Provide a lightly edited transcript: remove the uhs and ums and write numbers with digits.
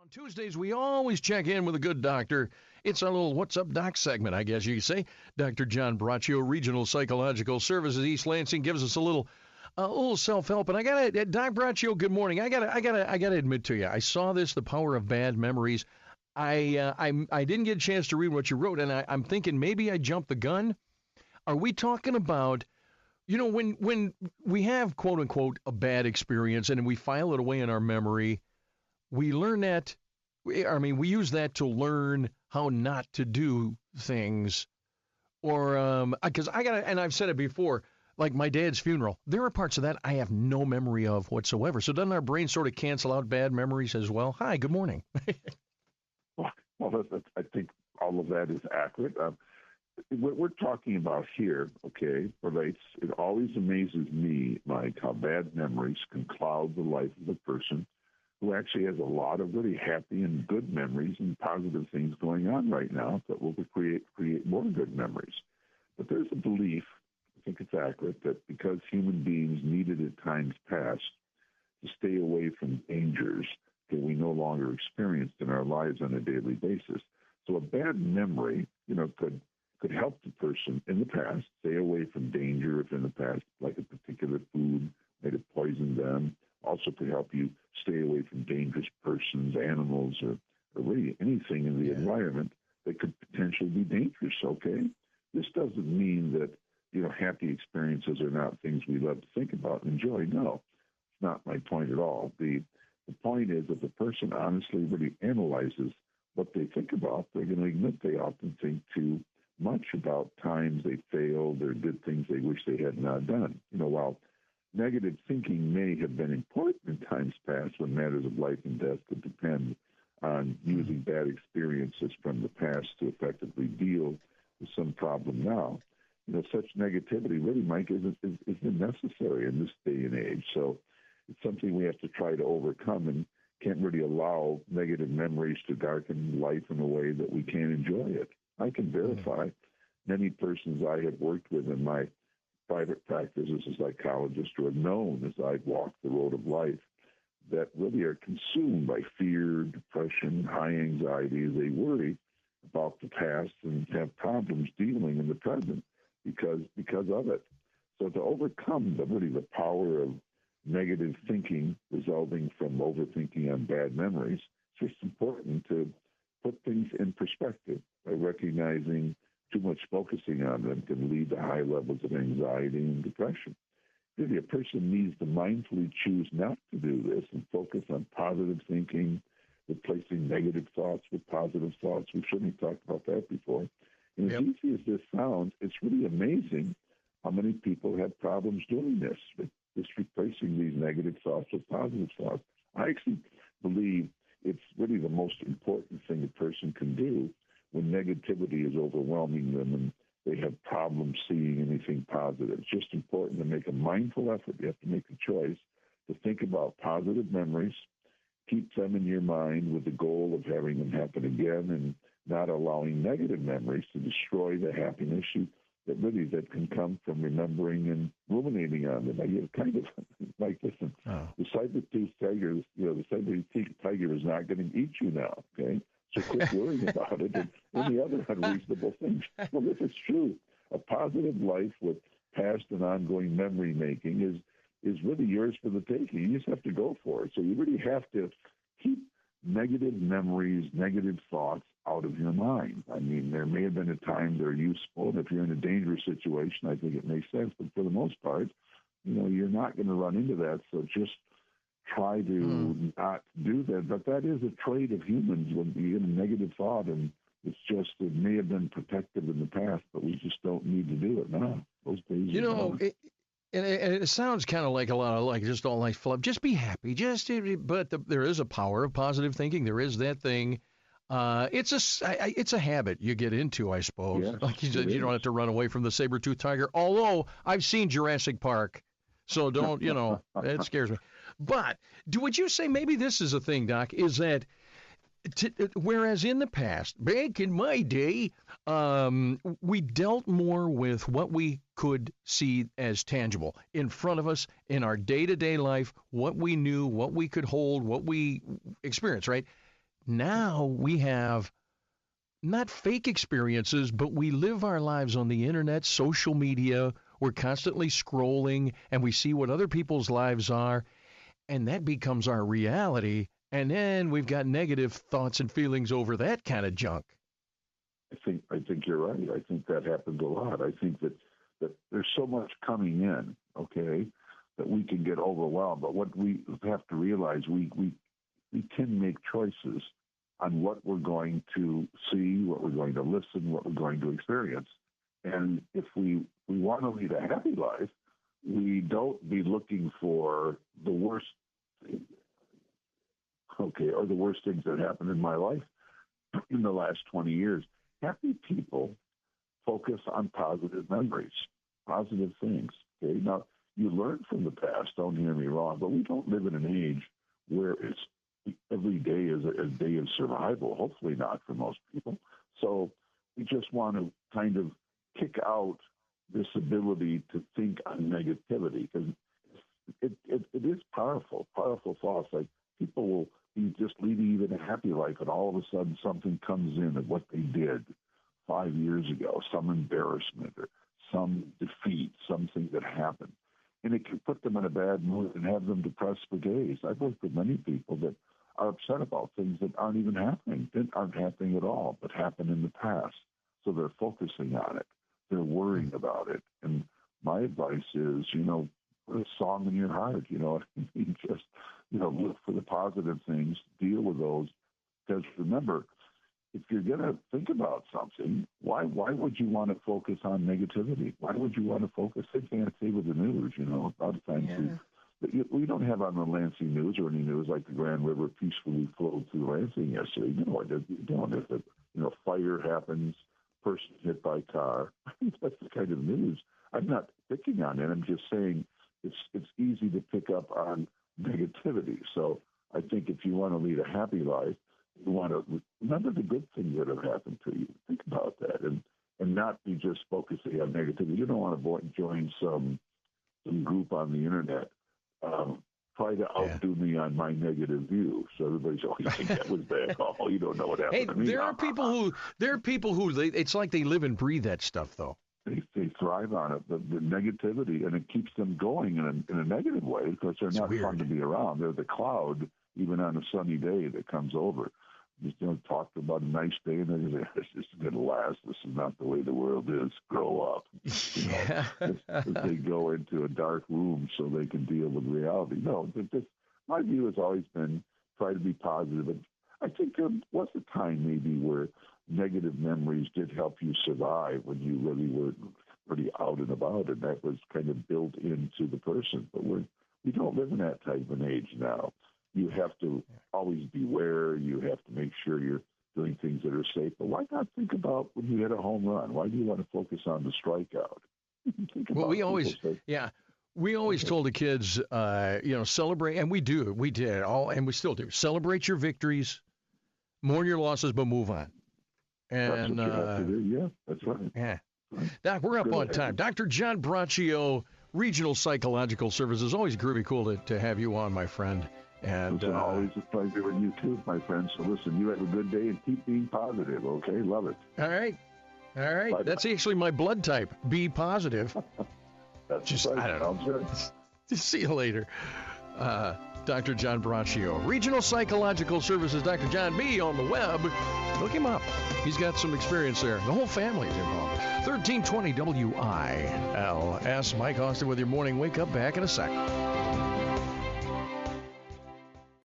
On Tuesdays, we always check in with a good doctor. It's our little What's Up Doc segment, I guess you could say. Dr. John Braccio, Regional Psychological Services, East Lansing, gives us a little self-help. And I gotta, Doc Braccio, good morning. I gotta admit to you, I saw this, The Power of Bad Memories. I didn't get a chance to read what you wrote, and I'm thinking maybe I jumped the gun. Are we talking about, when we have, quote unquote, a bad experience and we file it away in our memory, we learn that, we use that to learn how not to do things. Or, because and I've said it before, like my dad's funeral, there are parts of that I have no memory of whatsoever. So doesn't our brain sort of cancel out bad memories as well? Hi, good morning. Well, I think all of that is accurate. What we're talking about here, okay, relates, it always amazes me, Mike, how bad memories can cloud the life of a person who actually has a lot of really happy and good memories and positive things going on right now that will create more good memories. But there's a belief, I think it's accurate, that because human beings needed at times past to stay away from dangers that we no longer experienced in our lives on a daily basis. So a bad memory, could help the person in the past stay away from danger if in the past, like a particular food might have poisoned them. Also could help you stay away from dangerous persons, animals, or really anything in the environment that could potentially be dangerous, okay? This doesn't mean that, happy experiences are not things we love to think about and enjoy. No, it's not my point at all. The point is that the person honestly really analyzes what they think about, they're going to admit they often think too much about times they failed or did things they wish they had not done. While negative thinking may have been important in times past when matters of life and death could depend on using bad experiences from the past to effectively deal with some problem now. Such negativity really, Mike, isn't necessary in this day and age. So it's something we have to try to overcome and can't really allow negative memories to darken life in a way that we can't enjoy it. I can verify many persons I have worked with in my private practice as a psychologist who are known as I've walked the road of life that really are consumed by fear, depression, high anxiety. They worry about the past and have problems dealing in the present because of it. So to overcome the power of negative thinking resulting from overthinking on bad memories, it's just important to put things in perspective by recognizing too much focusing on them can lead to high levels of anxiety and depression. Really, a person needs to mindfully choose not to do this and focus on positive thinking, replacing negative thoughts with positive thoughts. We've certainly talked about that before. And as easy as this sounds, it's really amazing how many people have problems doing this, with just replacing these negative thoughts with positive thoughts. I actually believe it's really the most important thing a person can do when negativity is overwhelming them and they have problems seeing anything positive. It's just important to make a mindful effort. You have to make a choice to think about positive memories, keep them in your mind with the goal of having them happen again and not allowing negative memories to destroy the happiness that can come from remembering and ruminating on them. I get kind of like, listen, the saber-toothed tiger, the saber-toothed tiger is not going to eat you now, okay? So quit worrying about it and any other unreasonable things. Well, if it's true, a positive life with past and ongoing memory making is really yours for the taking. You just have to go for it. So you really have to keep negative memories, negative thoughts out of your mind. There may have been a time they're useful, and if you're in a dangerous situation, I think it makes sense. But for the most part, you're not going to run into that. So just try to not do that. But that is a trait of humans when you get a negative thought, and it may have been protective in the past, but we just don't need to do it now. Those days it sounds kind of like a lot of just all like fluff. Just be happy. But there is a power of positive thinking. There is that thing. It's a habit you get into, I suppose. Yes, like you said, you don't have to run away from the saber-toothed tiger. Although I've seen Jurassic Park, so don't, it scares me. But would you say maybe this is a thing, Doc, is that whereas in the past, back in my day, we dealt more with what we could see as tangible in front of us in our day-to-day life, what we knew, what we could hold, what we experienced, right? Now we have not fake experiences, but we live our lives on the internet, social media. We're constantly scrolling and we see what other people's lives are, and that becomes our reality. And then we've got negative thoughts and feelings over that kind of junk. I think you're right. I think that happens a lot. I think that there's so much coming in, okay, that we can get overwhelmed. But what we have to realize, we can make choices on what we're going to see, what we're going to listen, what we're going to experience. And if we want to lead a happy life, we don't be looking for the worst, okay, or the worst things that happened in my life in the last 20 years. Happy people focus on positive memories, positive things. Okay, now you learn from the past. Don't hear me wrong, but we don't live in an age where it's every day is a day of survival. Hopefully not for most people. So we just want to kind of kick out this ability to think on negativity, because it is powerful thoughts. Like people will be just leading even a happy life, and all of a sudden something comes in of what they did 5 years ago, some embarrassment or some defeat, something that happened. And it can put them in a bad mood and have them depressed for days. I've worked with many people that are upset about things that aren't even happening, that aren't happening at all, but happened in the past. So they're focusing on it. They're worrying about it. And my advice is, put a song in your heart, just, look for the positive things, deal with those. Because remember, if you're going to think about something, why would you want to focus on negativity? Why would you want to focus? I can't say with the news, a lot of times we don't have on the Lansing news or any news like the Grand River peacefully flowed through Lansing yesterday. You don't. If fire happens, person hit by car, that's the kind of news. I'm not picking on it. I'm just saying it's easy to pick up on negativity. So I think if you want to lead a happy life, you want to remember the good things that have happened to you. Think about that and not be just focusing on negativity. You don't want to join some group on the internet. Try to outdo me on my negative view. So everybody's, you think that was bad. Oh, you don't know what happened to me. There are people who it's like they live and breathe that stuff, though. They thrive on it, the negativity, and it keeps them going in a negative way because they're not fun to be around. They're the cloud, even on a sunny day, that comes over. Just talk about a nice day, and then this is going to last. This is not the way the world is. Grow up. As they go into a dark room so they can deal with reality. No, my view has always been try to be positive. And I think there was a time maybe where negative memories did help you survive when you really were pretty out and about, and that was kind of built into the person. But we don't live in that type of an age now. You have to always beware. You have to make sure you're doing things that are safe. But why not think about when you hit a home run? Why do you want to focus on the strikeout? We always told the kids, celebrate, and we did all, and we still do. Celebrate your victories, mourn your losses, but move on. And that's what you have to do. Yeah, that's right. Yeah, Doc, we're up on time. Dr. John Braccio, Regional Psychological Services. Always groovy cool to have you on, my friend. And it's always a pleasure with you too, my friend. So listen, you have a good day and keep being positive, okay? Love it. All right. Bye-bye. That's actually my blood type. Be positive. That's just, right. I don't know. See you later. Dr. John Braccio, Regional Psychological Services. Dr. John B. on the web. Look him up. He's got some experience there. The whole family's involved. 1320 WILS. Mike Austin with your morning wake up. Back in a second.